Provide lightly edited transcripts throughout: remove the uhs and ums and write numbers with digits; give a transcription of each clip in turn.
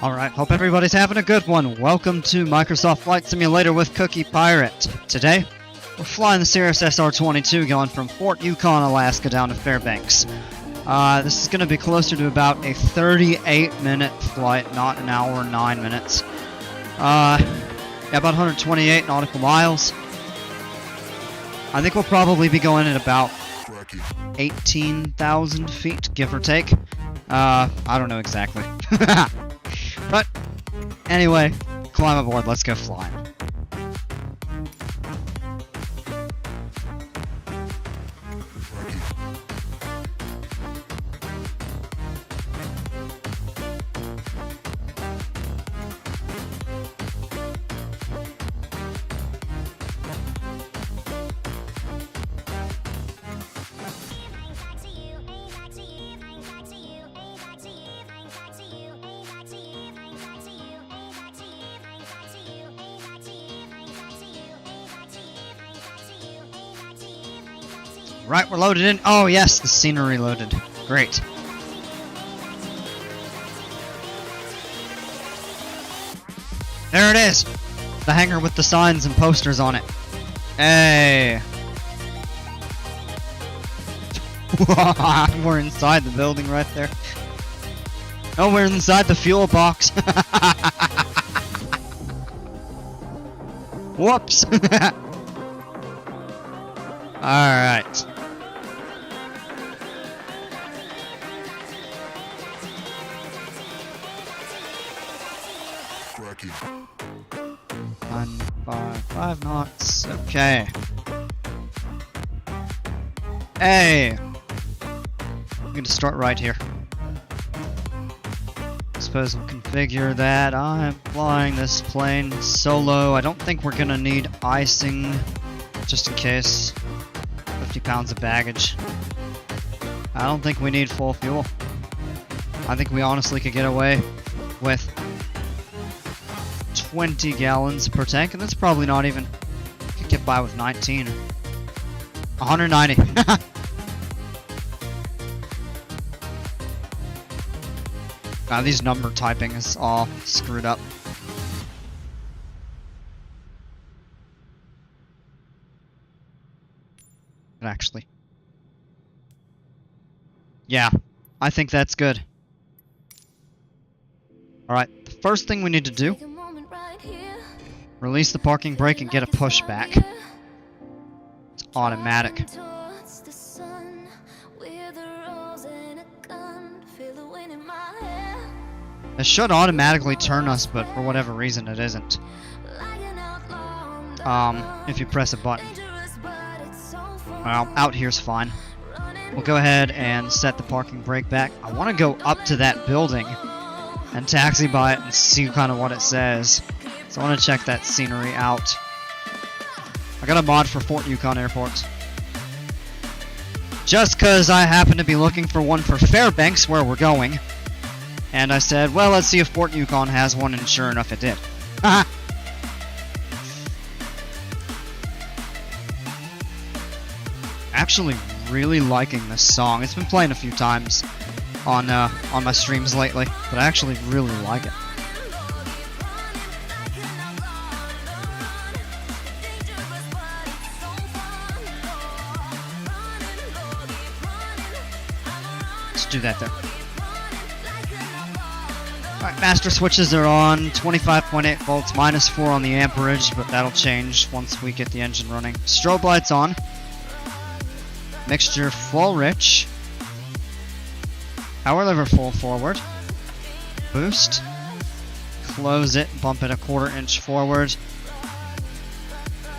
Alright, hope everybody's having a good one. Welcome to Microsoft Flight Simulator with Cookie Pirate. Today, we're flying the Cirrus SR22 going from Fort Yukon, Alaska down to Fairbanks. This is going to be closer to about a 38-minute flight, not an hour and 9 minutes. Yeah, about 128 nautical miles. I think we'll probably be going at about 18,000 feet, give or take. I don't know exactly. But, anyway, climb aboard, let's go flying. Right, we're loaded in. Oh yes, the scenery loaded. Great. There it is! The hangar with the signs and posters on it. Hey! We're inside the building right there. Oh, we're inside the fuel box. Whoops! Alright. One, five knots. Okay. Hey! I'm going to start right here. I suppose we'll configure that. I'm flying this plane solo. I don't think we're going to need icing, just in case. 50 pounds of baggage. I don't think we need full fuel. I think we honestly could get away with 20 gallons per tank, and that's probably not even... Could get by with 19. 190. These number typing is all screwed up. Actually. Yeah, I think that's good. Alright, the first thing we need to do, release the parking brake and get a pushback. It's automatic. It should automatically turn us, but for whatever reason it isn't. If you press a button. Well, out here's fine. We'll go ahead and set the parking brake back. I want to go up to that building and taxi by it and see kind of what it says. So I want to check that scenery out. I got a mod for Fort Yukon Airport. Just because I happen to be looking for one for Fairbanks, where we're going. And I said, well, let's see if Fort Yukon has one, and sure enough it did. Haha. Actually really liking this song. It's been playing a few times on my streams lately, but I actually really like it. Let's do that there. Alright, master switches are on. 25.8 volts, -4 on the amperage, but that'll change once we get the engine running. Strobe lights on. Mixture full rich. Power lever full forward. Boost. Close it, bump it a 1/4 inch forward.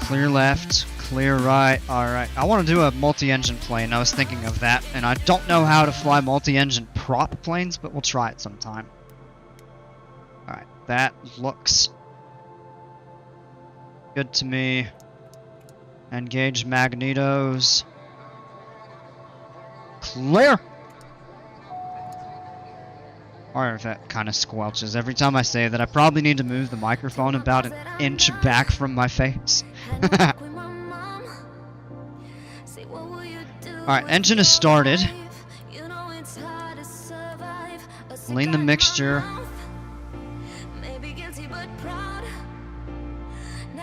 Clear left, clear right. Alright, I want to do a multi-engine plane. I was thinking of that, and I don't know how to fly multi-engine prop planes, but we'll try it sometime. Alright, that looks good to me. Engage magnetos. Clear! Or if that kind of squelches. Every time I say that, I probably need to move the microphone about an inch back from my face. Alright, engine is started. Lean the mixture.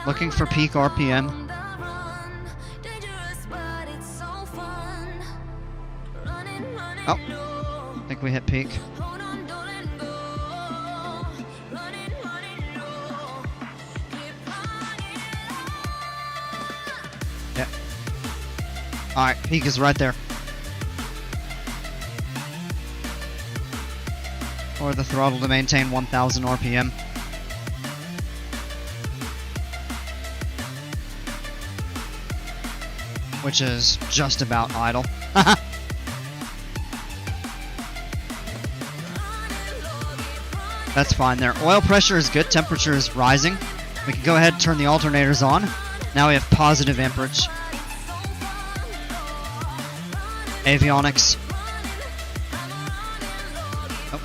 Looking for peak RPM. Oh, I think we hit peak. Yeah. Alright, peak is right there. Or the throttle to maintain 1000 RPM. Which is just about idle. That's fine there. Oil pressure is good, temperature is rising. We can go ahead and turn the alternators on. Now we have positive amperage. Avionics. Oh.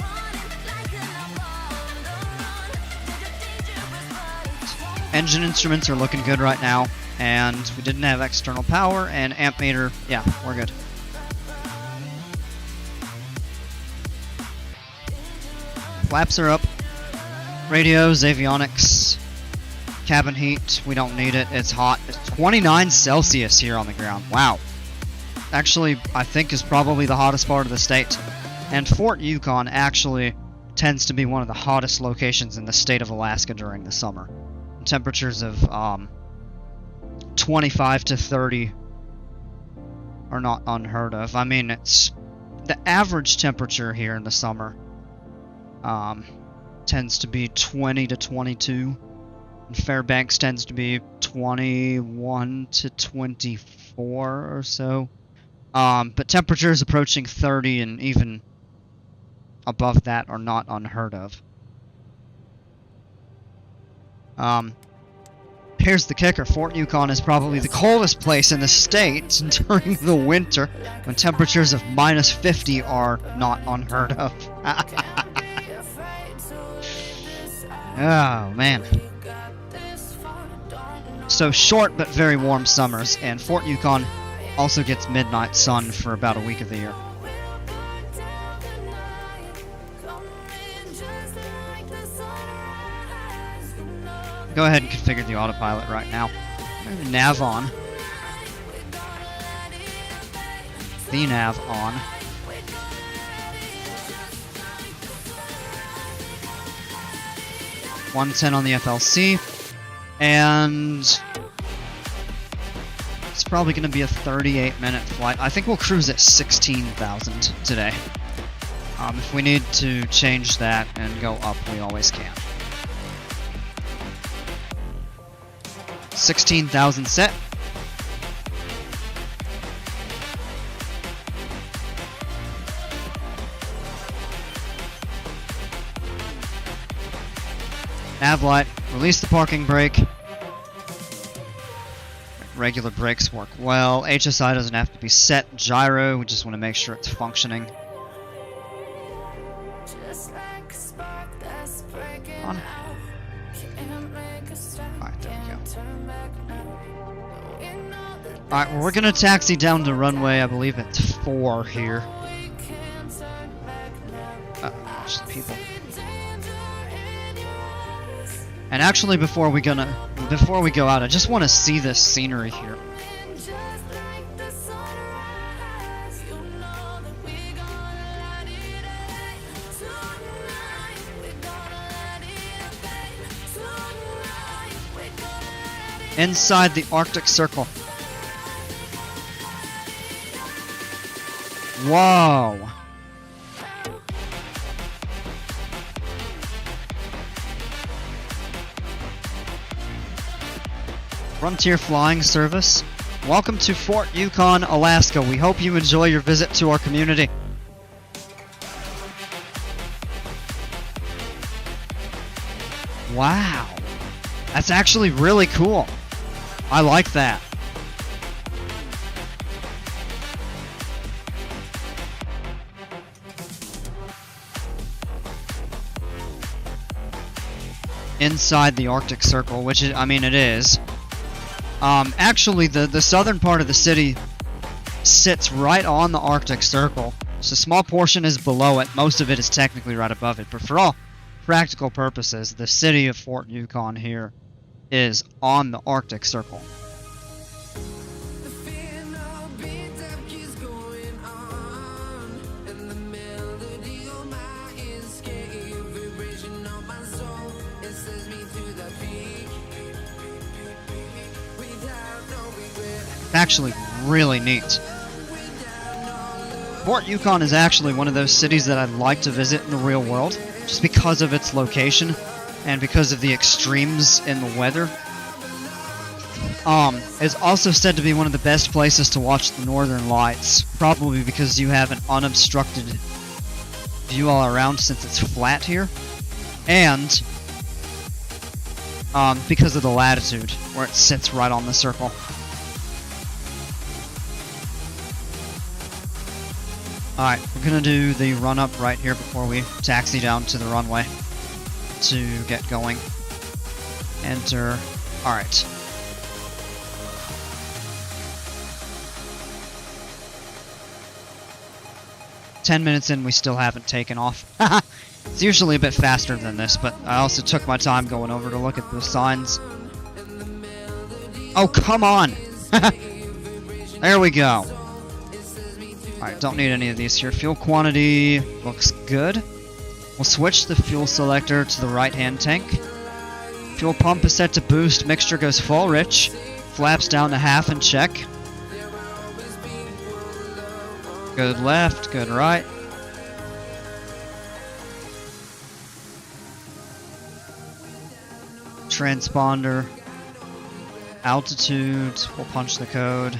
Engine instruments are looking good right now. And we didn't have external power, and amp meter, yeah, we're good. Flaps are up. Radios, avionics, cabin heat, we don't need it, it's hot. It's 29 Celsius here on the ground, wow. Actually, I think is probably the hottest part of the state. And Fort Yukon actually tends to be one of the hottest locations in the state of Alaska during the summer. Temperatures of, 25 to 30 are not unheard of. I mean, it's the average temperature here in the summer tends to be 20 to 22, and Fairbanks tends to be 21 to 24 or so. But temperatures approaching 30 and even above that are not unheard of. Here's the kicker. Fort Yukon is probably the coldest place in the state during the winter, when temperatures of minus 50 are not unheard of. Oh, man. So short but very warm summers, and Fort Yukon also gets midnight sun for about a week of the year. Go ahead and configure the autopilot right now. Nav on. The nav on. .110 on the FLC. And it's probably going to be a 38-minute flight. I think we'll cruise at 16,000 today. If we need to change that and go up, we always can. 16,000 set. Nav light, release the parking brake. Regular brakes work well. HSI doesn't have to be set. Gyro, we just want to make sure it's functioning. On. Alright, there we go. Alright, well, we're gonna taxi down to runway, I believe it's 4 here. There's people. And actually, before we go out, I just want to see this scenery here. Inside the Arctic Circle. Whoa. Frontier Flying Service. Welcome to Fort Yukon, Alaska. We hope you enjoy your visit to our community. Wow. That's actually really cool. I like that. Inside the Arctic Circle, which is, I mean, it is. Actually, the southern part of the city sits right on the Arctic Circle. So a small portion is below it. Most of it is technically right above it. But for practical purposes, the city of Fort Yukon here is on the Arctic Circle. Actually really neat. Fort Yukon is actually one of those cities that I'd like to visit in the real world, just because of its location and because of the extremes in the weather. It's also said to be one of the best places to watch the northern lights, probably because you have an unobstructed view all around since it's flat here, and because of the latitude, where it sits right on the circle. Alright, we're gonna do the run-up right here before we taxi down to the runway to get going. Enter. Alright. "10 minutes in, we still haven't taken off." It's usually a bit faster than this, but I also took my time going over to look at the signs. Oh, come on! There we go. Alright, don't need any of these here. Fuel quantity looks good. We'll switch the fuel selector to the right-hand tank. Fuel pump is set to boost. Mixture goes full rich. Flaps down to half and check. Good left, good right. Transponder. Altitude. We'll punch the code.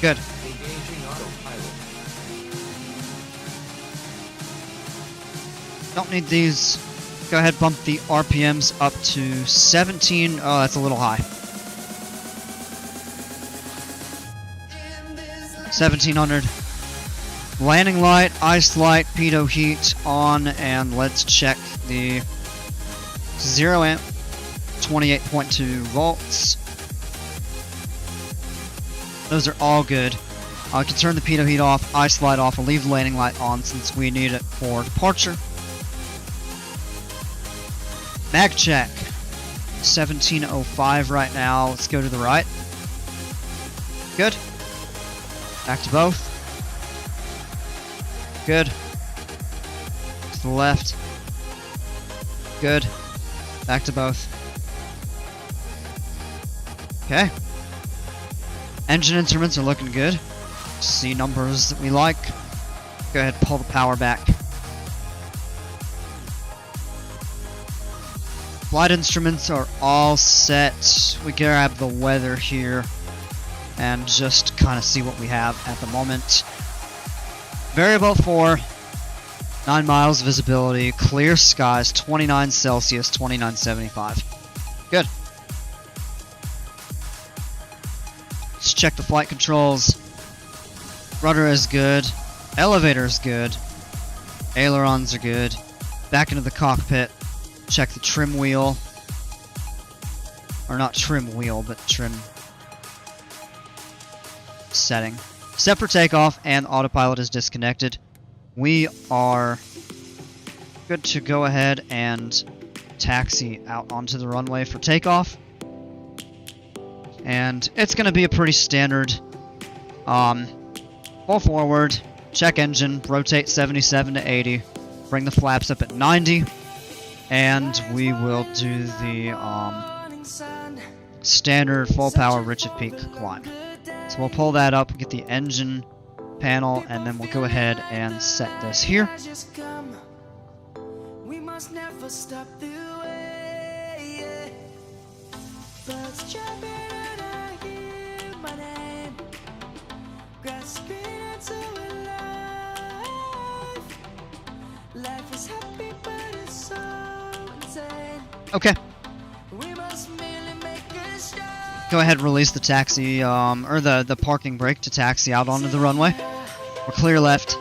Good. Don't need these. Go ahead, bump the RPMs up to 17. Oh, that's a little high. 1700. Landing light, ice light, pitot heat on, and let's check the 0 amp, 28.2 volts. Those are all good. I can turn the pitot heat off, ice light off. I'll leave the landing light on since we need it for departure. Mag check. 1705 right now. Let's go to the right. Good. Back to both. Good. To the left. Good. Back to both. Okay. Engine instruments are looking good. See numbers that we like. Go ahead, pull the power back. Flight instruments are all set. We grab the weather here and just kind of see what we have at the moment. Variable 4, 9 miles visibility, clear skies, 29 Celsius, 2975. Good. Let's check the flight controls. Rudder is good. Elevator is good. Ailerons are good. Back into the cockpit. Check the trim wheel. Or not trim wheel, but trim setting. Set for takeoff and autopilot is disconnected. We are good to go ahead and taxi out onto the runway for takeoff. And it's going to be a pretty standard full forward, check engine, rotate 77 to 80, bring the flaps up at 90, and we will do the standard full power rich at peak climb. So we'll pull that up, get the engine panel, and then we'll go ahead and set this here. We must never stop the way. Birds chirping and I hear my name, grasping into life. Life is happy but it's so insane. Okay. Go ahead, release the taxi, or the parking brake to taxi out onto the runway. We're clear left,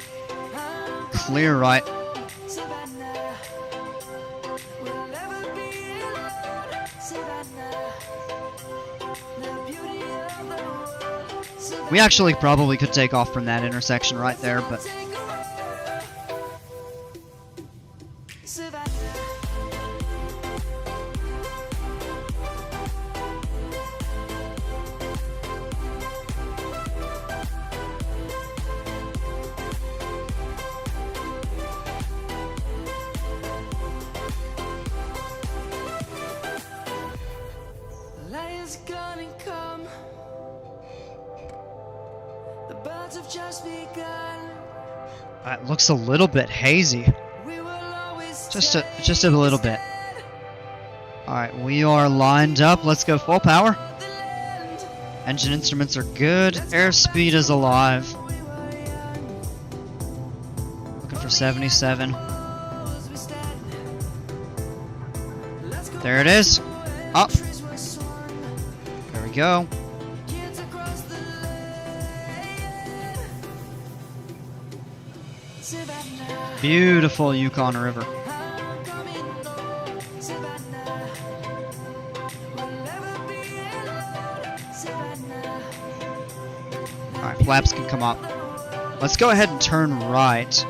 clear right. We actually probably could take off from that intersection right there, but... It looks a little bit hazy. Just a little bit. Alright, we are lined up. Let's go full power. Engine instruments are good. Airspeed is alive. Looking for 77. There it is. Up. There we go. Beautiful Yukon River. Alright, flaps can come up. Let's go ahead and turn right.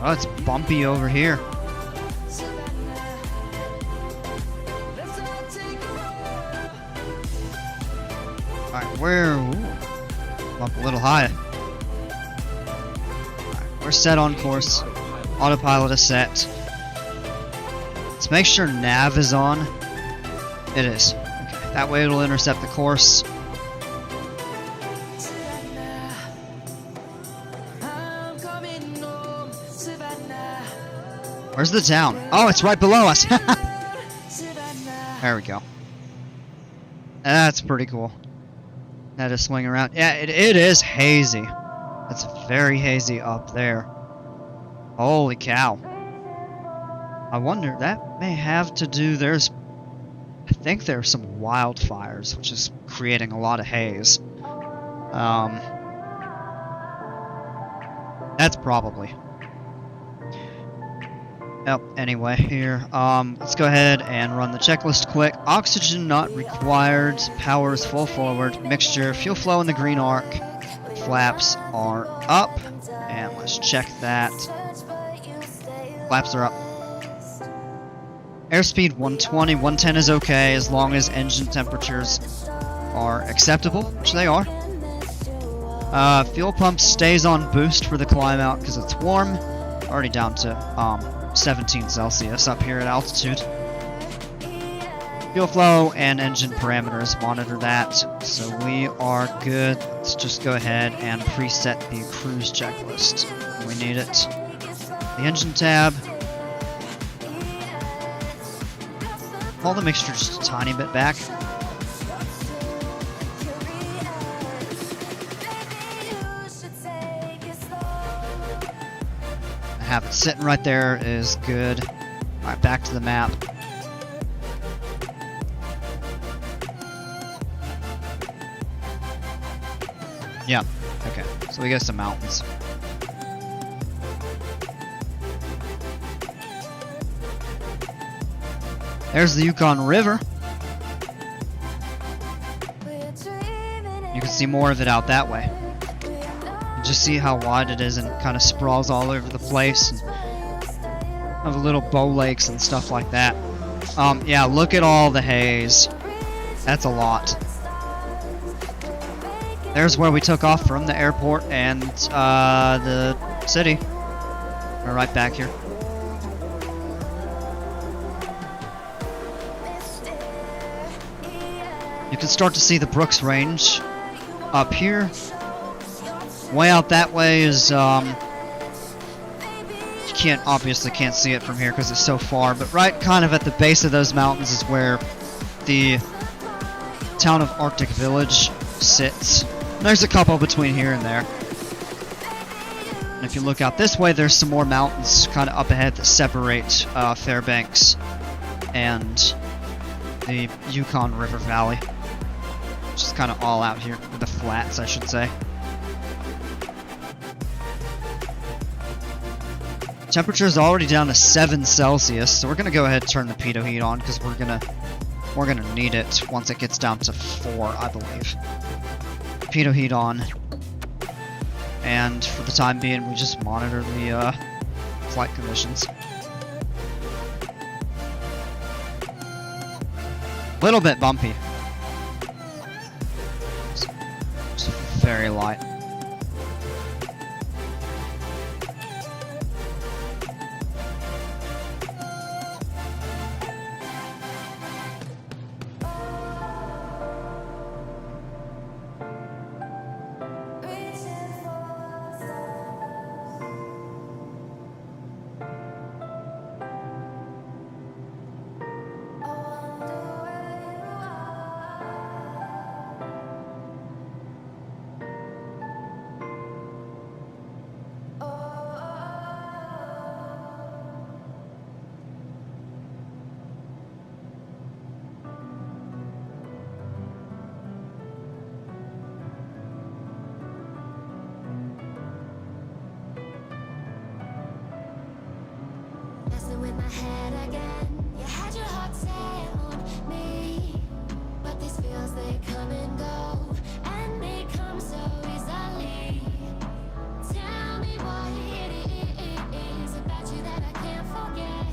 Oh, it's bumpy over here. Alright, we're up a little high. Alright, we're set on course. Autopilot is set. Let's make sure nav is on. It is. Okay, that way it'll intercept the course. Where's the town? Oh, it's right below us. There we go. That's pretty cool. Had to swing around. Yeah, it is hazy. It's very hazy up there. Holy cow. I wonder, that may have to do, I think there's some wildfires, which is creating a lot of haze. That's probably. Oh, anyway, here, let's go ahead and run the checklist quick. Oxygen not required, power is full forward, mixture, fuel flow in the green arc, flaps are up, and let's check that. Flaps are up. Airspeed 120, 110 is okay as long as engine temperatures are acceptable, which they are. Fuel pump stays on boost for the climb out because it's warm, already down to, 17 Celsius up here at altitude. Fuel flow and engine parameters, monitor that. So we are good. Let's just go ahead and preset the cruise checklist. We need it. The engine tab. Pull the mixture just a tiny bit back. Have it sitting right there is good. Alright, back to the map. Yeah, okay. So we got some mountains. There's the Yukon River. You can see more of it out that way. Just see how wide it is and kind of sprawls all over the place and have little bow lakes and stuff like that. Yeah, look at all the haze. That's a lot. There's where we took off from, the airport and the city. We're right back here. You can start to see the Brooks Range up here. Way out that way is, you obviously can't see it from here because it's so far, but right kind of at the base of those mountains is where the town of Arctic Village sits. And there's a couple between here and there. And if you look out this way, there's some more mountains kind of up ahead that separate Fairbanks and the Yukon River Valley. just kind of all out here, with the flats, I should say. Temperature is already down to 7 Celsius, so we're gonna go ahead and turn the pitot heat on because we're gonna need it once it gets down to 4, I believe. Pitot heat on, and for the time being, we just monitor the flight conditions. Little bit bumpy. Just very light. With my head again, you had your heart set on me, but these feels they come and go, and they come so easily. Tell me what it is about you that I can't forget,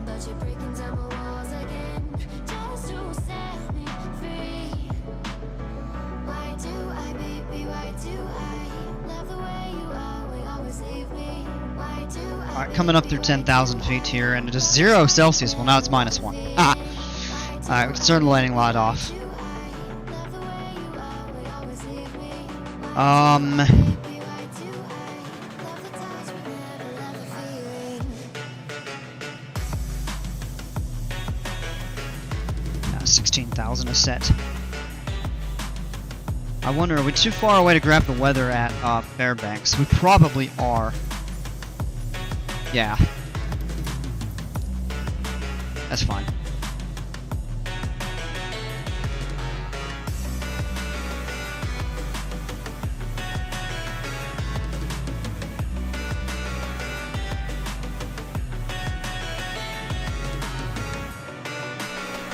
but you're breaking down my walls again, just to set me free. Why do I, baby, why do I love the way you always leave me? Why do I? Alright, coming up through 10,000 feet here, and it is 0 Celsius. Well, now it's -1. Ah! Alright, we can turn the landing light off. Now 16,000 is set. I wonder, are we too far away to grab the weather at Fairbanks? We probably are. Yeah. That's fine.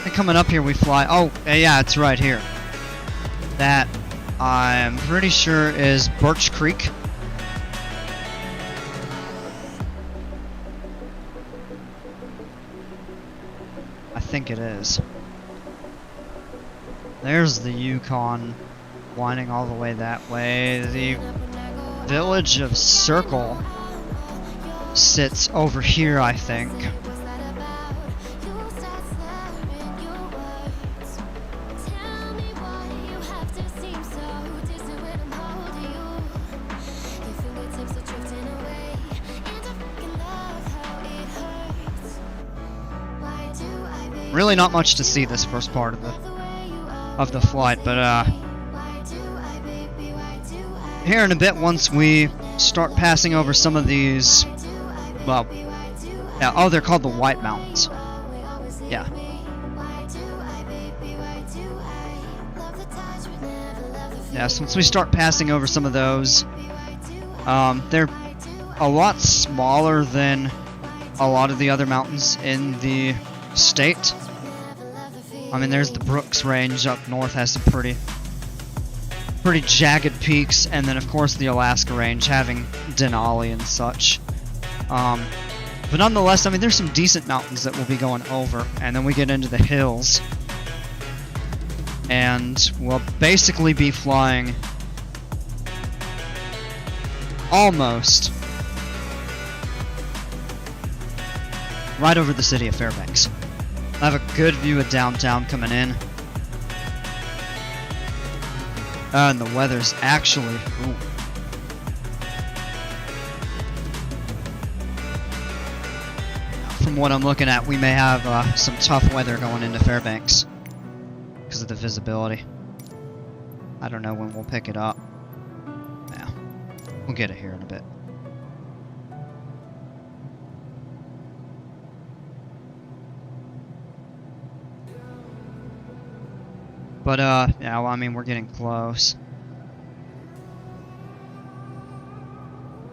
And coming up here we fly. Oh, yeah, it's right here. That, I'm pretty sure, is Birch Creek. I think it is. There's the Yukon winding all the way that way. The village of Circle sits over here, I think. Really not much to see this first part of the flight, but here in a bit, once we start passing over some of these, well, yeah, oh, they're called the White Mountains. Yeah. Yeah, so once we start passing over some of those, they're a lot smaller than a lot of the other mountains in the state. I mean, there's the Brooks Range up north, has some pretty jagged peaks, and then of course the Alaska Range having Denali and such. But nonetheless, I mean, there's some decent mountains that we'll be going over, and then we get into the hills, and we'll basically be flying almost right over the city of Fairbanks. I have a good view of downtown coming in. And the weather's actually... Ooh. From what I'm looking at, we may have some tough weather going into Fairbanks because of the visibility. I don't know when we'll pick it up. Yeah, we'll get it here in a bit. But, yeah, well, I mean, we're getting close.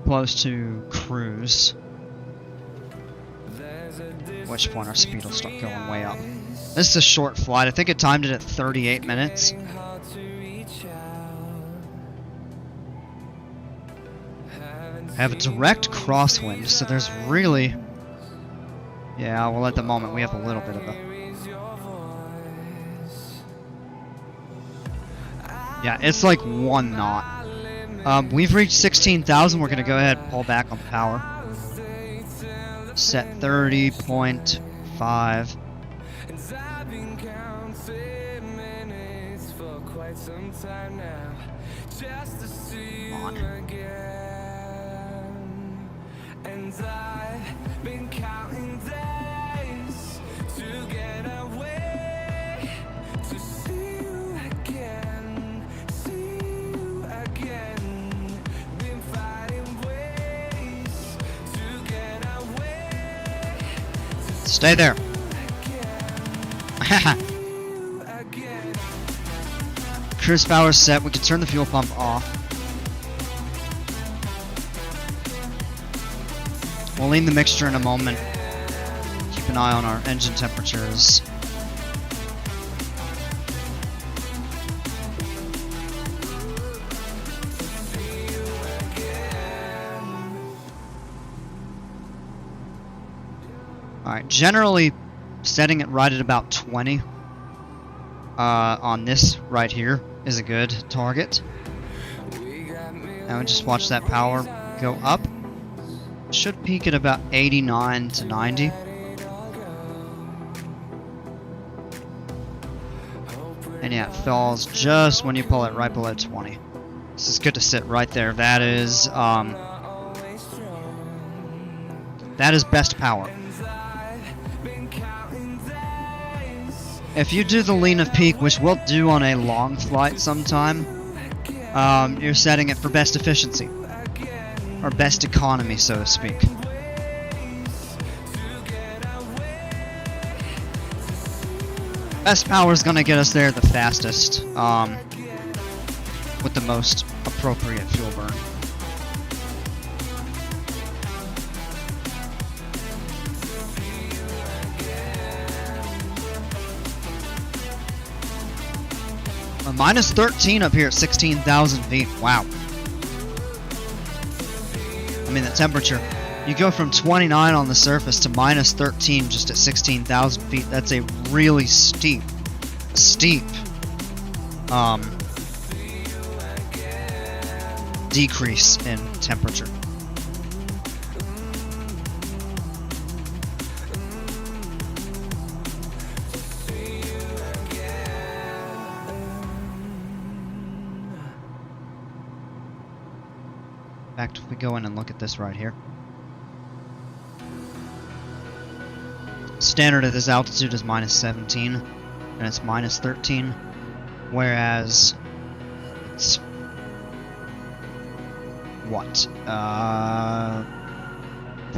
Close to cruise. At which point our speed will start going way up. This is a short flight. I think it timed it at 38 minutes. I have a direct crosswind, so there's really... Yeah, well, at the moment we have a little bit of a... Yeah, it's like 1 knot. We've reached 16,000. We're going to go ahead and pull back on power. Set 30.5. On. And I've been counting days to get away, to see you again, been finding ways to get away. Stay there. Cruise power set. We can turn the fuel pump off. We'll lean the mixture in a moment. Keep an eye on our engine temperatures. Alright, generally setting it right at about 20 on this right here is a good target. And we just watch that power go up. Should peak at about 89 to 90. And yeah, it falls just when you pull it right below 20. This is good to sit right there. That is best power. If you do the lean of peak, which we'll do on a long flight sometime, you're setting it for best efficiency. Or best economy, so to speak. Best power is going to get us there the fastest, with the most appropriate fuel burn. Minus 13 up here at 16,000 feet. Wow. I mean, the temperature. You go from 29 on the surface to minus 13 just at 16,000 feet. That's a really steep decrease in temperature. In fact, if we go in and look at this right here. Standard at this altitude is minus 17, and it's minus 13, whereas it's what?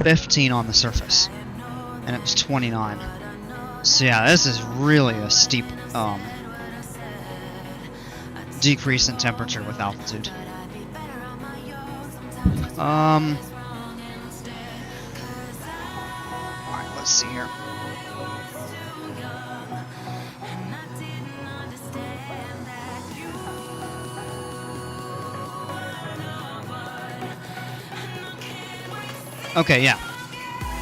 15 on the surface, and it was 29. So yeah, this is really a steep decrease in temperature with altitude. Alright, let's see here. Okay, yeah.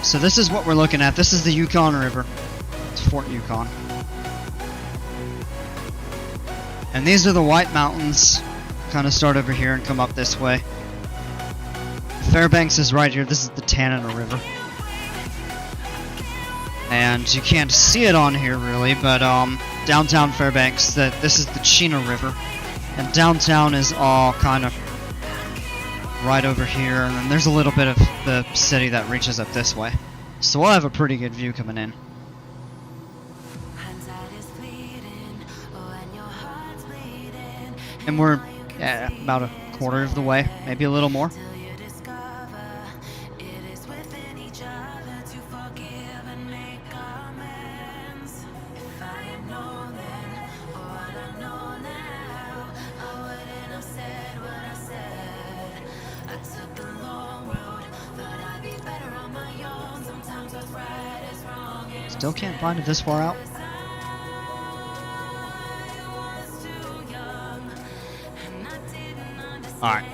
So this is what we're looking at. This is the Yukon River. It's Fort Yukon. And these are the White Mountains. Kind of start over here and come up this way. Fairbanks is right here. This is the Tanana River. And you can't see it on here really, but downtown Fairbanks, this is the Chena River. And downtown is all kind of right over here, and then there's a little bit of the city that reaches up this way. So we'll have a pretty good view coming in. And we're about a quarter of the way, maybe a little more. Still can't find it this far out. Alright.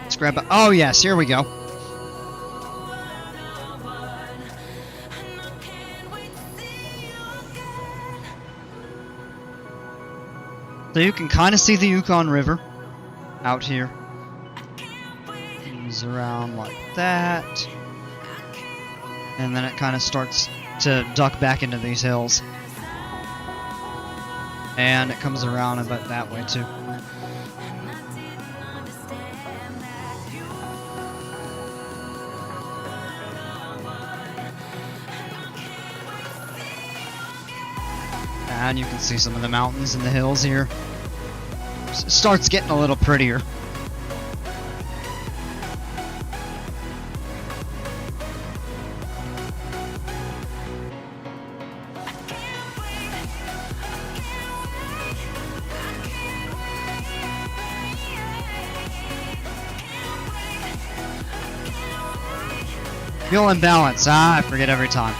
Let's grab it. Oh, yes, here we go. So you can kind of see the Yukon River out here. Comes around like that. And then it kind of starts to duck back into these hills. And it comes around about that way too. And you can see some of the mountains and the hills here. It starts getting a little prettier. Fuel imbalance. I forget every time.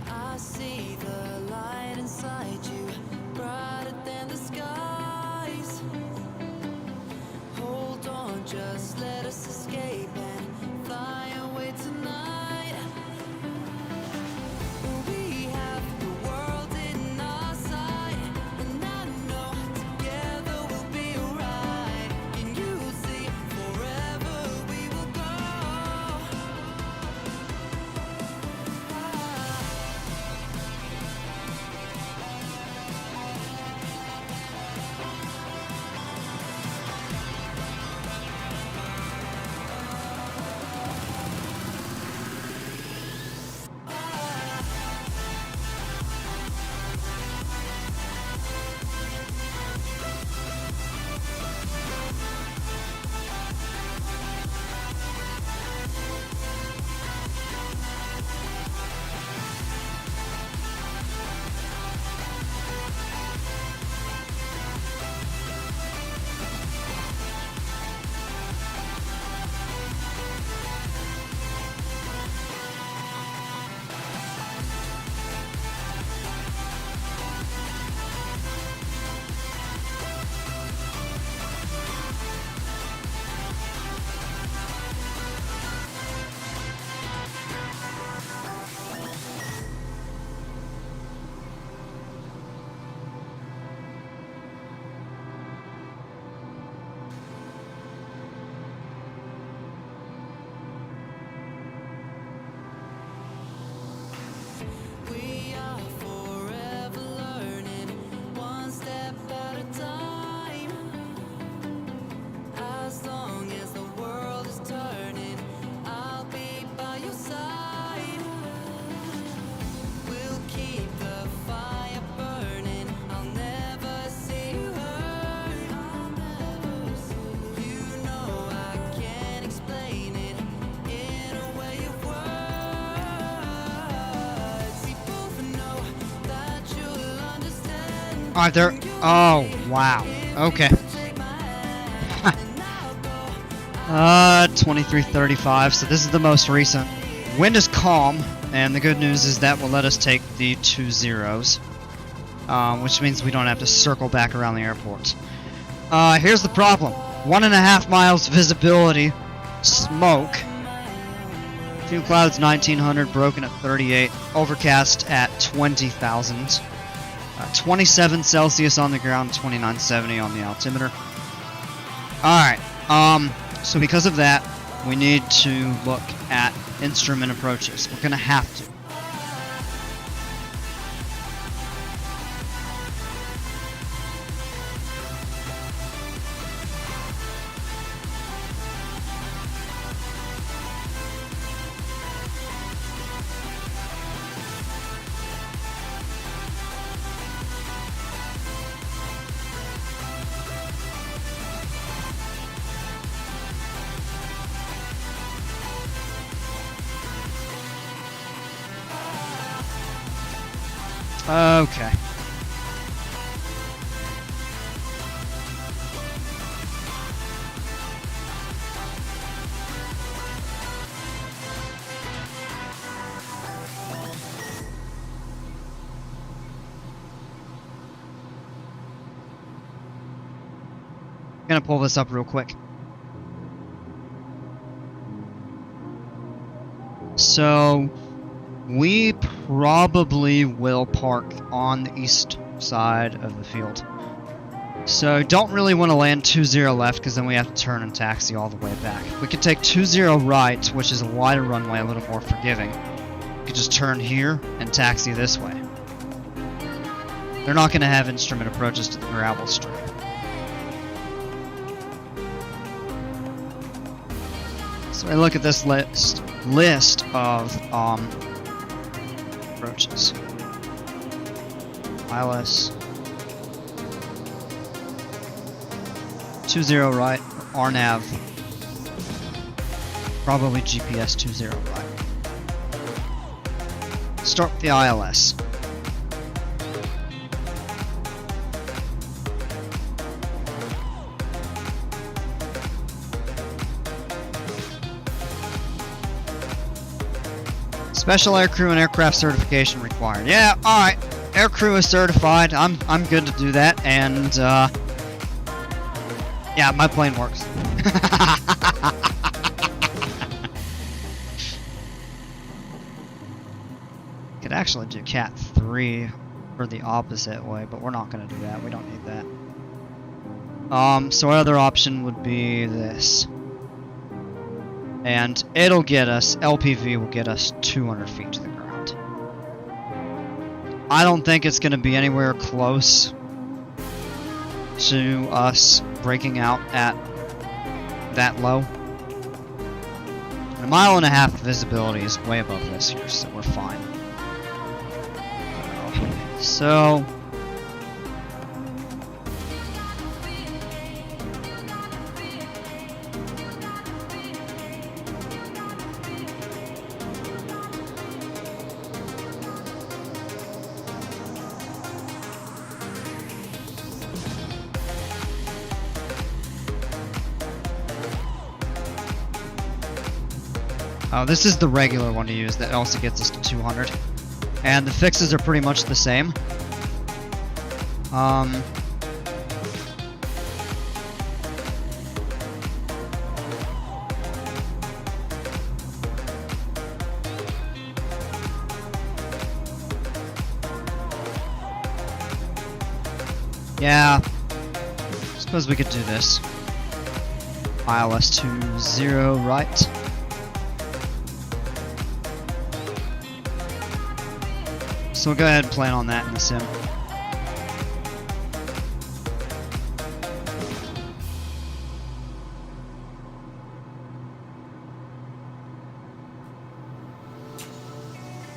I see the light inside you, brighter than the skies. Hold on, just let us escape and fly away tonight. We have the world in our sight, and I know together we'll be alright. Can you see forever we will go? We are forever learning, one step at a time. As long as the world is turning, I'll be by your side. We'll keep the fire burning, I'll never see you hurt. You know I can't explain it in a way of words. We both know that you'll understand. Are there? Oh, wow. Okay. 2335. So this is the most recent. Wind is calm, and the good news is that will let us take the 2 zeros, which means we don't have to circle back around the airport. Here's the problem: 1.5 miles visibility, smoke. Few clouds 1900, broken at 38, overcast at 20,000. 27 Celsius on the ground, 2970 on the altimeter. Alright, so because of that, we need to look at instrument approaches. We're gonna have to. Okay. I'm gonna pull this up real quick. So we probably will park on the east side of the field. So don't really want to land 2-0 left because then we have to turn and taxi all the way back. We could take 2-0 right, which is a wider runway, a little more forgiving. We could just turn here and taxi this way. They're not going to have instrument approaches to the gravel strip. So I look at this list of approaches. ILS 20 right, RNAV, probably GPS 20 right. Start with the ILS. Special aircrew and aircraft certification required. Yeah, alright. Aircrew is certified. I'm good to do that, and yeah, my plane works. Could actually do Cat 3 for the opposite way, but we're not gonna do that. We don't need that. So our other option would be this. And it'll get us, LPV will get us 200 feet to the ground. I don't think it's going to be anywhere close to us breaking out at that low. And 1.5 miles visibility is way above this here, so we're fine. So this is the regular one to use that also gets us to 200. And the fixes are pretty much the same. Yeah, suppose we could do this. ILS 20 right. So we'll go ahead and plan on that in the sim.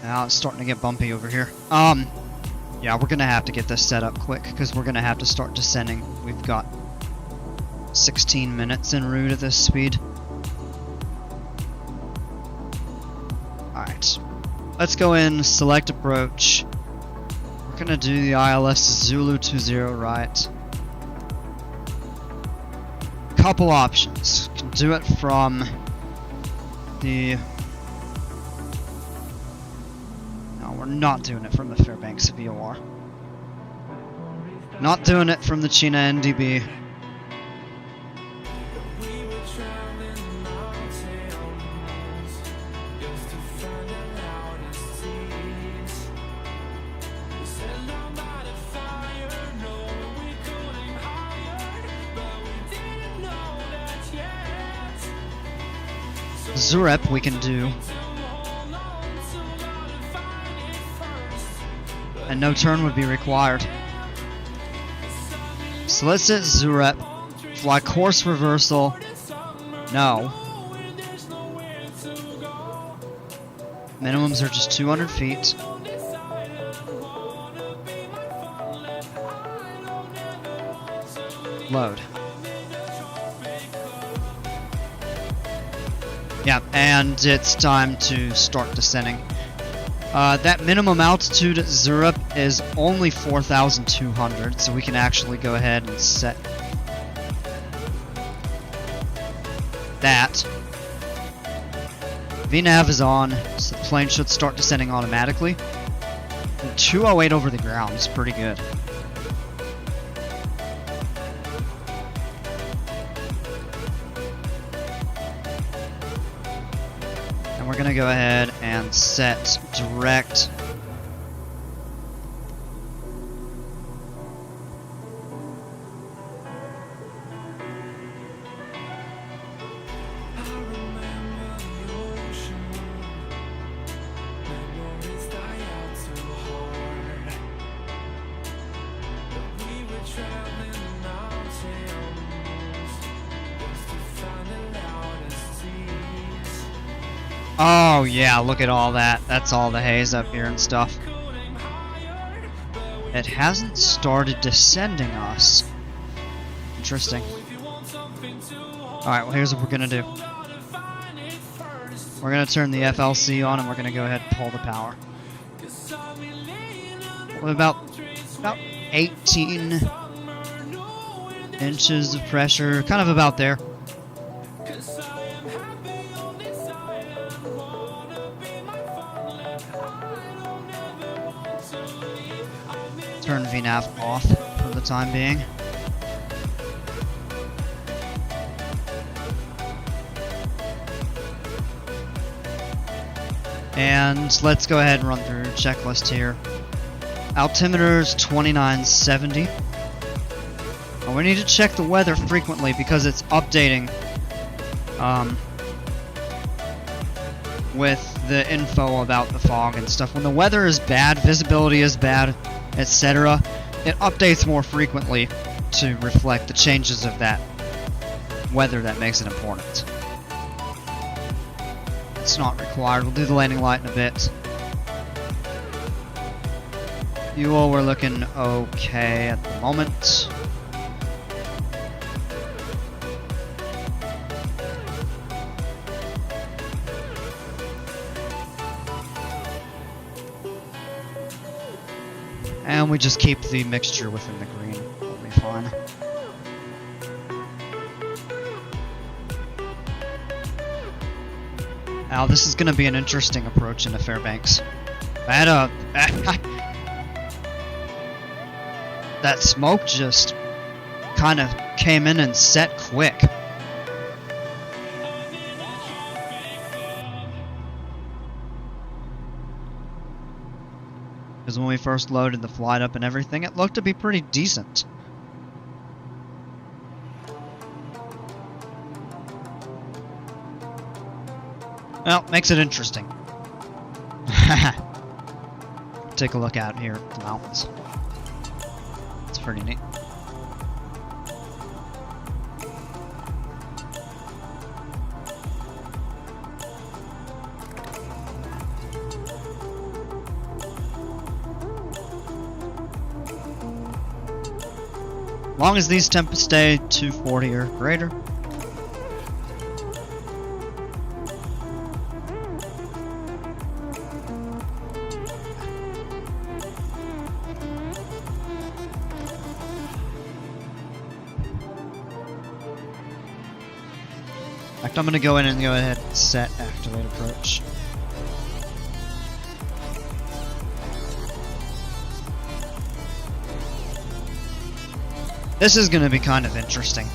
Now it's starting to get bumpy over here. Yeah, we're gonna have to get this set up quick because we're gonna have to start descending. We've got 16 minutes en route at this speed. Alright. Let's go in, select approach. We're gonna do the ILS Zulu 20 right. Couple options. Can do it from the... No, we're not doing it from the Fairbanks VOR. Not doing it from the China NDB. Zurep we can do and no turn would be required. Solicit Zurep, fly course reversal, no. Minimums are just 200 feet. Load. Yeah, and it's time to start descending. That minimum altitude at Zurep is only 4,200, so we can actually go ahead and set that. VNAV is on, so the plane should start descending automatically. And 208 over the ground is pretty good. And we're going to go ahead and set direct. Oh yeah, look at all that. That's all the haze up here and stuff. It hasn't started descending us. Interesting. Alright, well here's what we're gonna do. We're gonna turn the FLC on and we're gonna go ahead and pull the power. With about 18 inches of pressure, kind of about there. Turn VNAV off for the time being. And let's go ahead and run through checklist here. Altimeter's 2970. We need to check the weather frequently because it's updating with the info about the fog and stuff. When the weather is bad, visibility is bad, etc., it updates more frequently to reflect the changes of that weather that makes it important. It's not required. We'll do the landing light in a bit. You all were looking okay at the moment. And we just keep the mixture within the green. We'll be fine. Now this is going to be an interesting approach into Fairbanks. That smoke just kind of came in and set quick. Because when we first loaded the flight up and everything, it looked to be pretty decent. Well, makes it interesting. Take a look out here at the mountains. It's pretty neat. As long as these temps stay 240 or greater. In fact, I'm going to go in and go ahead and set activate approach. This is going to be kind of interesting.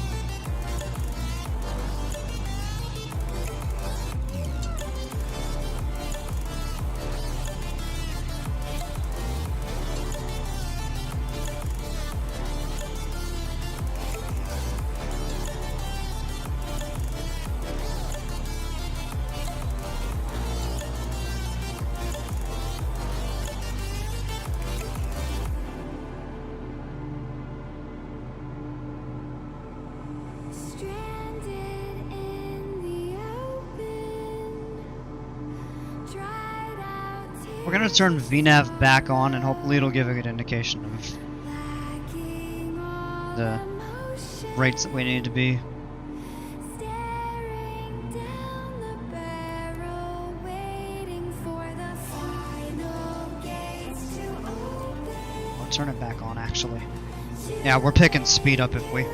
We're gonna turn VNAV back on and hopefully it'll give a good indication of the rates that we need to be. I'll turn it back on actually. Yeah, we're picking speed up if we...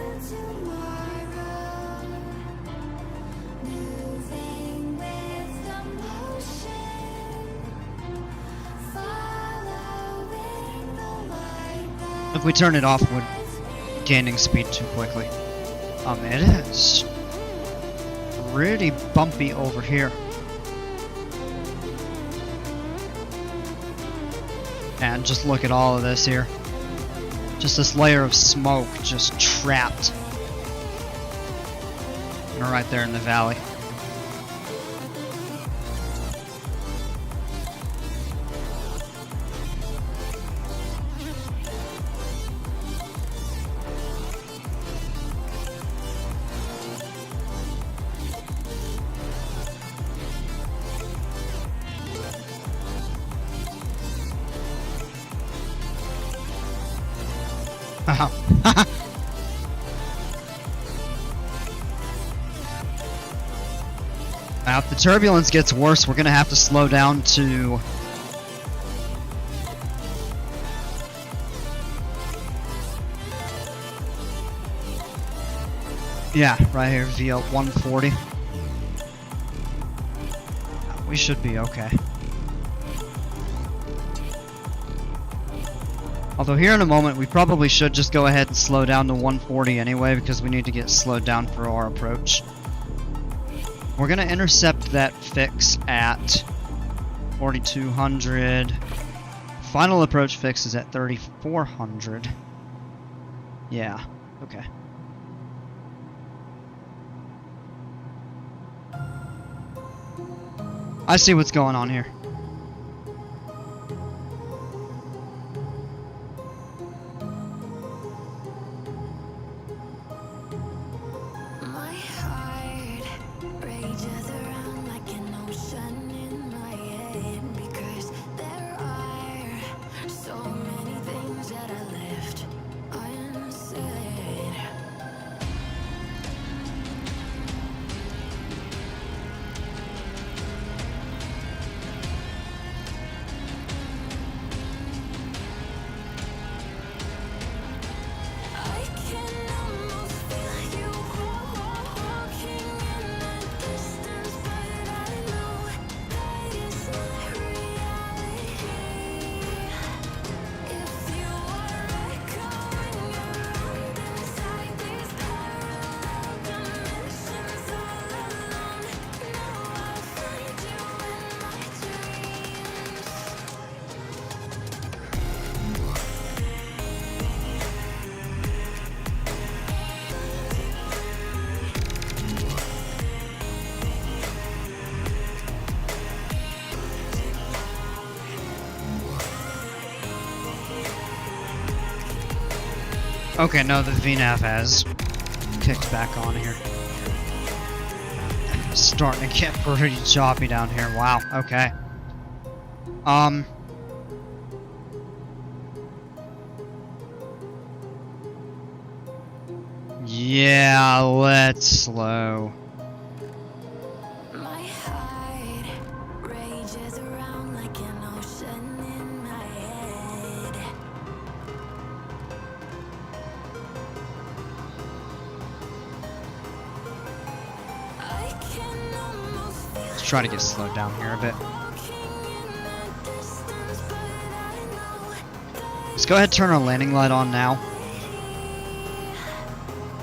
If we turn it off, we're gaining speed too quickly. It is pretty bumpy over here. And just look at all of this here. Just this layer of smoke just trapped. And right there in the valley. Now, if the turbulence gets worse, we're going to have to slow down to... Yeah, right here, via 140. We should be okay. Although here in a moment, we probably should just go ahead and slow down to 140 anyway, because we need to get slowed down for our approach. We're going to intercept that fix at 4,200. Final approach fix is at 3,400. Yeah, okay. I see what's going on here. Okay, no, the VNAV has kicked back on here. It's starting to get pretty choppy down here. Wow, okay. Yeah, let's slow. My heart rages around like an ocean in my head. I can almost feel Let's try to get slowed down here a bit. walking in the distance, but I know Let's go ahead and turn our landing light on now.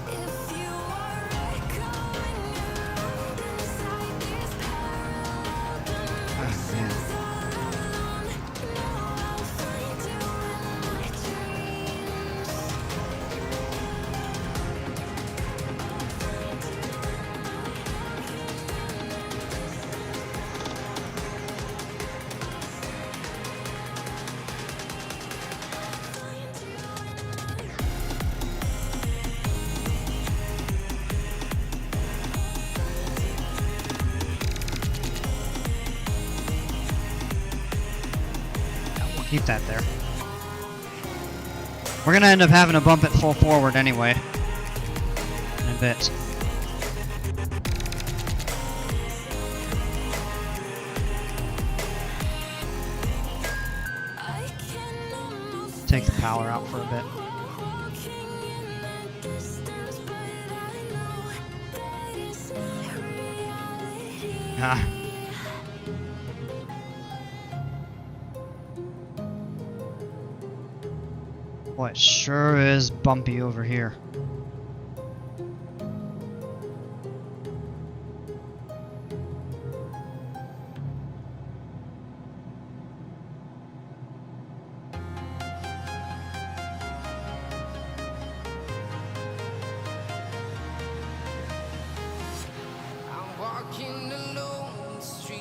if you are echoing around inside these parallel dimensions alone, know I'll find you in my dreams. Keep that there. We're gonna end up having to bump it full forward anyway. In a bit. Take the power out for a bit. Ah. Boy, it sure is bumpy over here.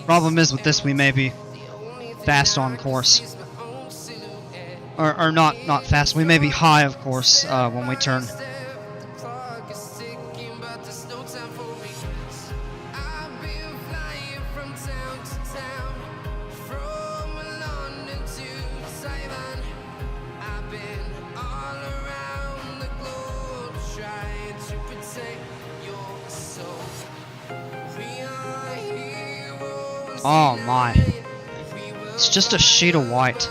Problem is with this, we may be fast on course. Or not fast, we may be high of course when we turn. Oh my. It's just a sheet of white.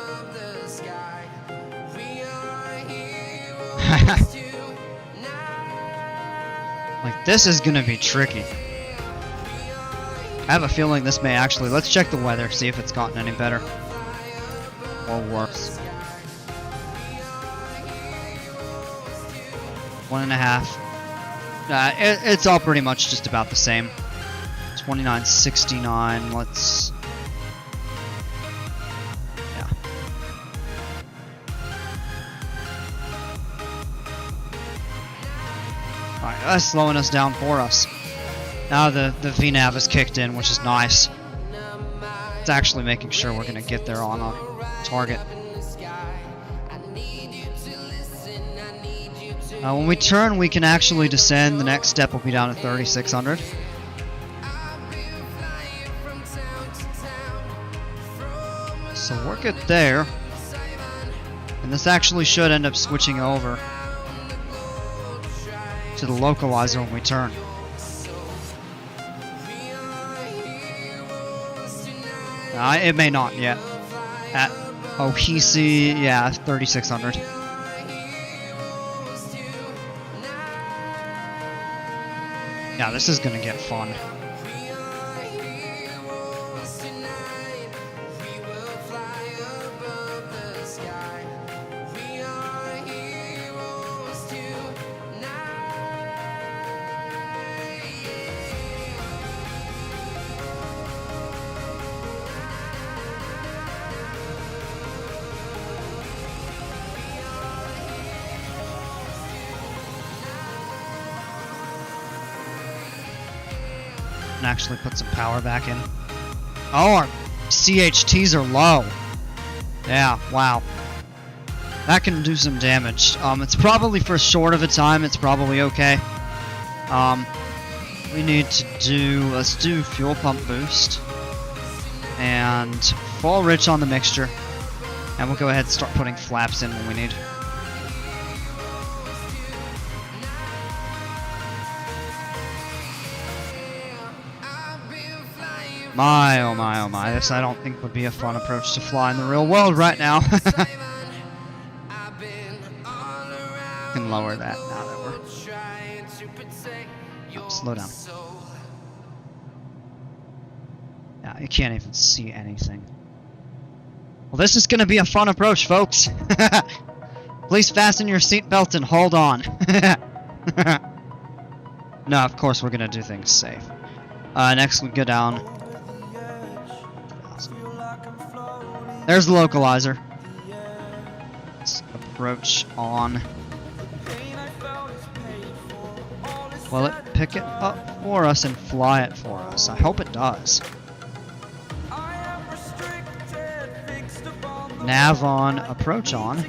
Like, this is gonna be tricky. I have a feeling this may actually... Let's check the weather, see if it's gotten any better. Or worse. 1.5. It's all pretty much just about the same. 29.69, let's... Yeah. Alright, that's slowing us down for us. Now the VNAV is kicked in, which is nice. It's actually making sure we're going to get there on our target. When we turn, we can actually descend. The next step will be down to 3,600. So we're good there. And this actually should end up switching over to the localizer when we turn. It may not yet. At Ohisi, yeah, 3,600. Yeah, this is gonna get fun. Actually put some power back in. Oh, our CHTs are low. Yeah, wow. That can do some damage. It's probably for short of a time, it's probably okay. We need to do, let's do fuel pump boost. And fall rich on the mixture. And we'll go ahead and start putting flaps in when we need. My, oh my, oh my. This I don't think would be a fun approach to fly in the real world right now. Can lower that now that we're... Oh, slow down. Yeah, you can't even see anything. Well, this is going to be a fun approach, folks. Please fasten your seatbelt and hold on. No, of course we're going to do things safe. Next we go down. There's the localizer. Let's approach on. Will it pick it up for us and fly it for us? I hope it does. Nav on, approach on.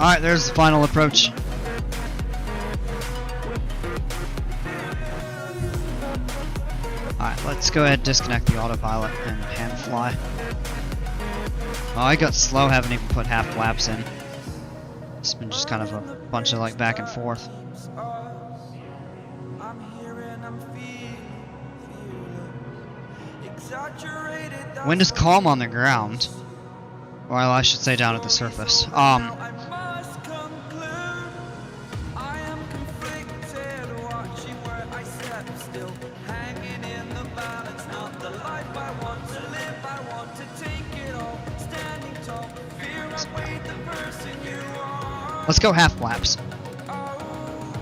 Alright, there's the final approach. Alright, let's go ahead and disconnect the autopilot and hand fly. Oh, I got slow, haven't even put half flaps in. It's been just kind of a bunch of like back and forth. Wind is calm on the ground. Well, I should say down at the surface. Let's go half flaps.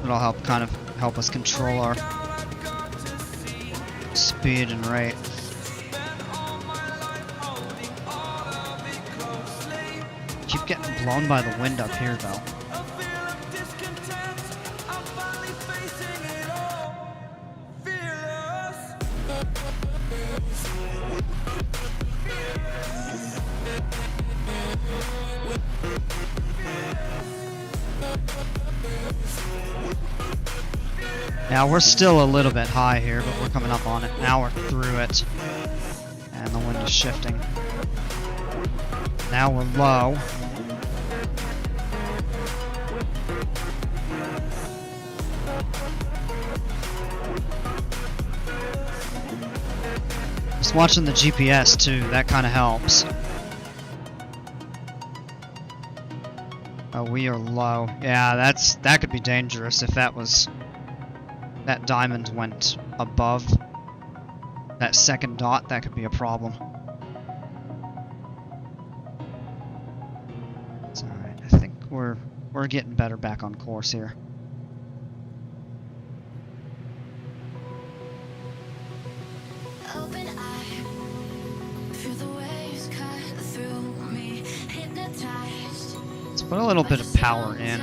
It'll help kind of help us control our speed and rate. Keep getting blown by the wind up here though. Now we're still a little bit high here, but we're coming up on it. Now we're through it. And the wind is shifting. Now we're low. Just watching the GPS too, that kind of helps. Oh, we are low. Yeah, that could be dangerous if that diamond went above that second dot. That could be a problem. It's alright. I think we're getting better back on course here. Open eye, feel the waves cut through me, hypnotized. Let's put a little bit of power in.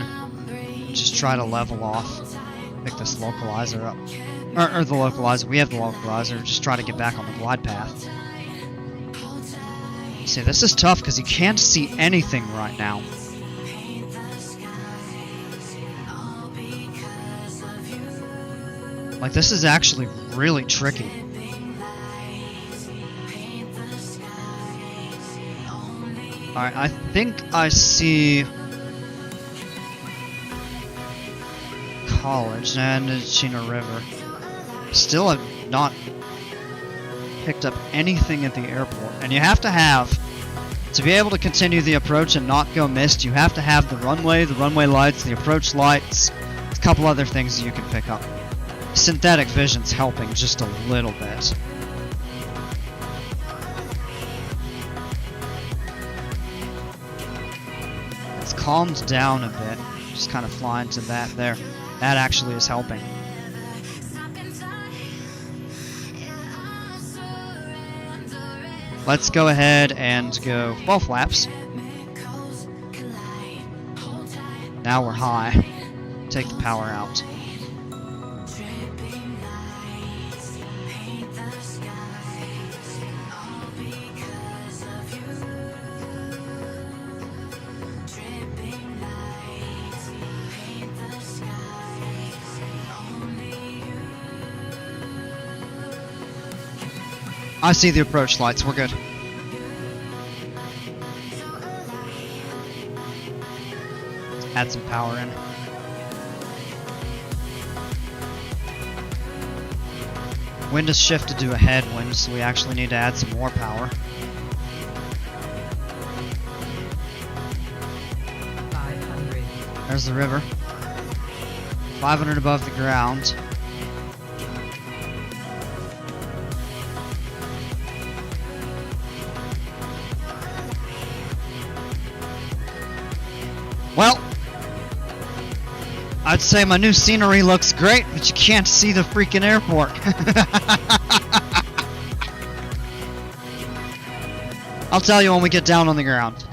Just try to level off. Pick this localizer up. Or the localizer. We have the localizer. Just try to get back on the glide path. See, this is tough because you can't see anything right now. Like, this is actually really tricky. Alright, I think I see College and Chino River. Still have not picked up anything at the airport. And you have to be able to continue the approach and not go missed, you have to have the runway lights, the approach lights, a couple other things that you can pick up. Synthetic vision's helping just a little bit. It's calmed down a bit, just kind of flying to that there. That actually is helping. Let's go ahead and go full flaps. Now we're high. Take the power out. I see the approach lights, we're good. Let's add some power in. Wind has shifted to a headwind, so we actually need to add some more power. 500. There's the river. 500 above the ground. Well, I'd say my new scenery looks great, but you can't see the freaking airport. I'll tell you when we get down on the ground.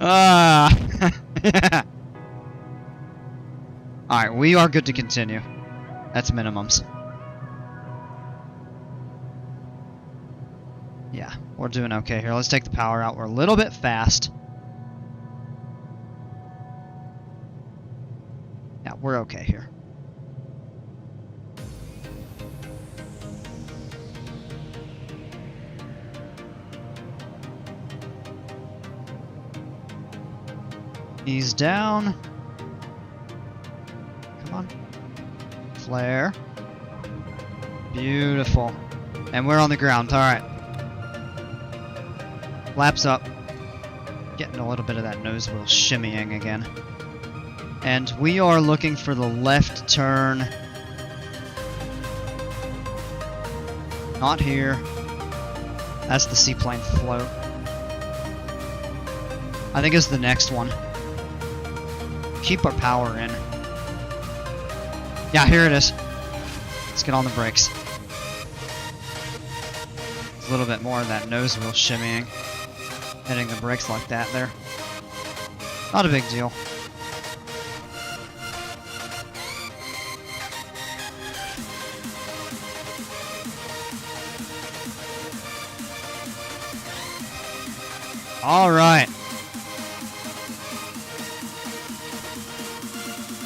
Yeah. Alright, we are good to continue. That's minimums. Yeah, we're doing okay here. Let's take the power out. We're a little bit fast. Yeah, we're okay here. Ease down. Come on. Flare. Beautiful. And we're on the ground. Alright. Flaps up. Getting a little bit of that nose wheel shimmying again. And we are looking for the left turn. Not here. That's the seaplane float. I think it's the next one. Keep our power in. Yeah, here it is. Let's get on the brakes. A little bit more of that nose wheel shimmying. Hitting the brakes like that there. Not a big deal. All right.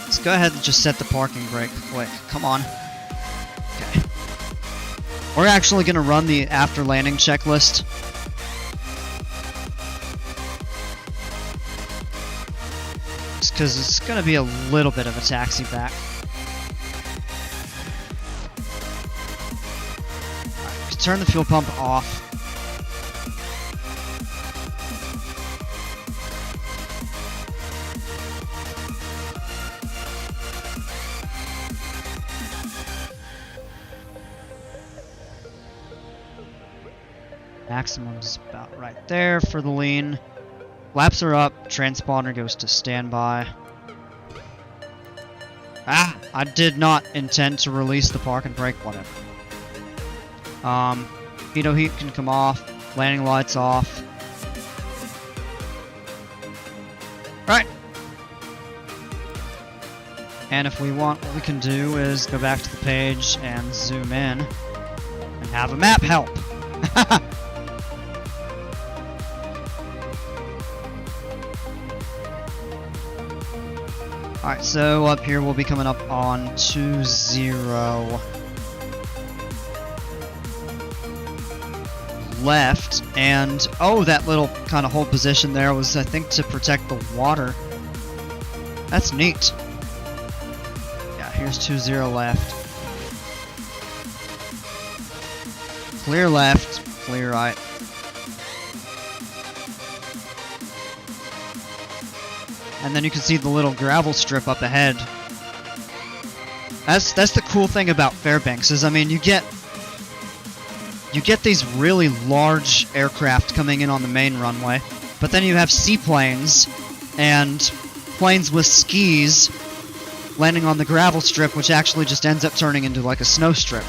Let's go ahead and just set the parking brake quick. Come on. Okay. We're actually going to run the after landing checklist. Just because it's going to be a little bit of a taxi back. Alright, turn the fuel pump off. Maximum's about right there for the lean. Flaps are up. Transponder goes to standby. Ah! I did not intend to release the park and brake, whatever. Pitot heat can come off. Landing lights off. Right. And if we want, what we can do is go back to the page and zoom in and have a map help. Alright, so up here we'll be coming up on 2-0 left, and oh, that little kind of hold position there was, I think, to protect the water. That's neat. Yeah, here's 2-0 left. Clear left, clear right. And then you can see the little gravel strip up ahead. That's the cool thing about Fairbanks is, I mean, you get these really large aircraft coming in on the main runway, but then you have seaplanes and planes with skis landing on the gravel strip, which actually just ends up turning into like a snow strip.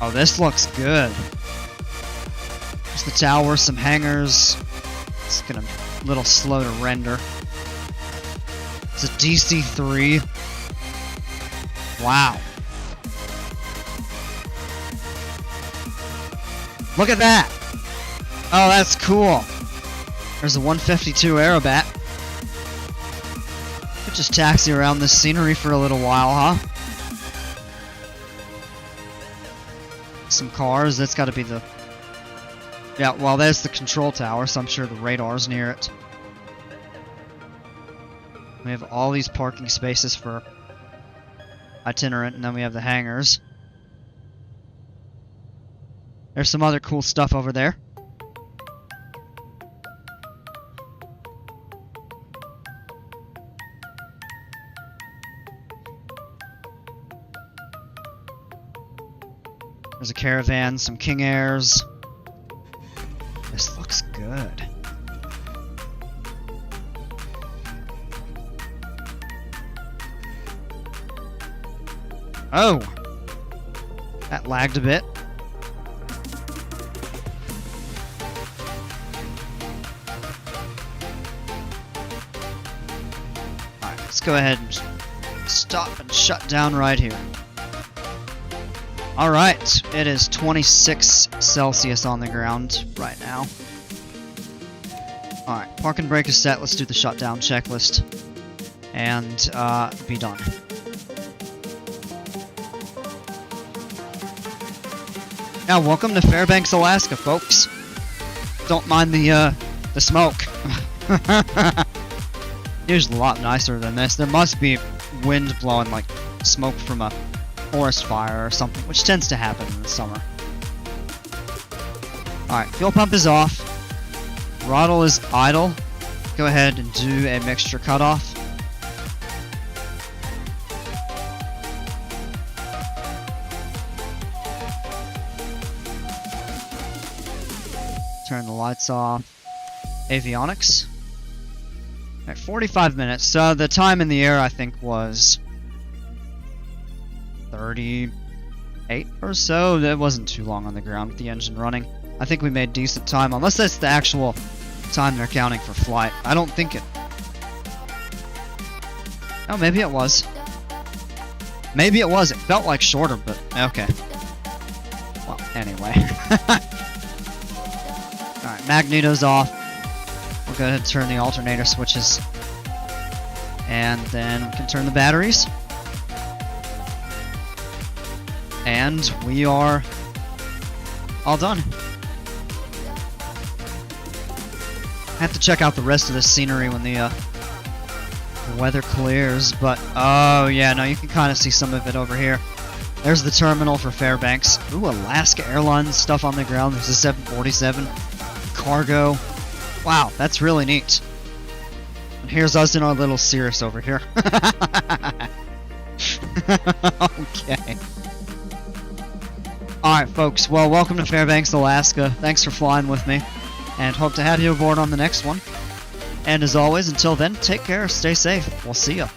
Oh, this looks good. There's the tower, some hangars. It's gonna a little slow to render. It's a DC-3. Wow. Look at that! Oh, that's cool. There's a 152 Aerobat. Could just taxi around this scenery for a little while, huh? Some cars. That's got to be the... Yeah, well, there's the control tower, so I'm sure the radar's near it. We have all these parking spaces for itinerant, and then we have the hangars. There's some other cool stuff over there. There's a caravan, some King Airs. This looks good. Oh! That lagged a bit. Alright, let's go ahead and stop and shut down right here. Alright, it is 26 Celsius on the ground right now. Alright, park and brake is set. Let's do the shutdown checklist. and be done. Now, welcome to Fairbanks, Alaska, folks. Don't mind the smoke. Usually a lot nicer than this. There must be wind blowing like smoke from a forest fire or something, which tends to happen in the summer. Alright, fuel pump is off. Throttle is idle. Go ahead and do a mixture cutoff. Turn the lights off. Avionics. Alright, 45 minutes. The time in the air, I think, was 38 or so. That wasn't too long on the ground with the engine running. I think we made decent time, unless that's the actual time they're counting for flight. I don't think it... Oh, maybe it was. Maybe it was. It felt like shorter, but okay. Well, anyway. Alright, magneto's off. We'll go ahead and turn the alternator switches. And then we can turn the batteries. And we are all done. I have to check out the rest of the scenery when the weather clears, but oh yeah, no, you can kind of see some of it over here. There's the terminal for Fairbanks. Ooh, Alaska Airlines stuff on the ground. There's a 747 cargo. Wow, that's really neat. And here's us in our little Cirrus over here. Okay. Alright, folks. Well, welcome to Fairbanks, Alaska. Thanks for flying with me, and hope to have you aboard on the next one. And as always, until then, take care, stay safe. We'll see ya.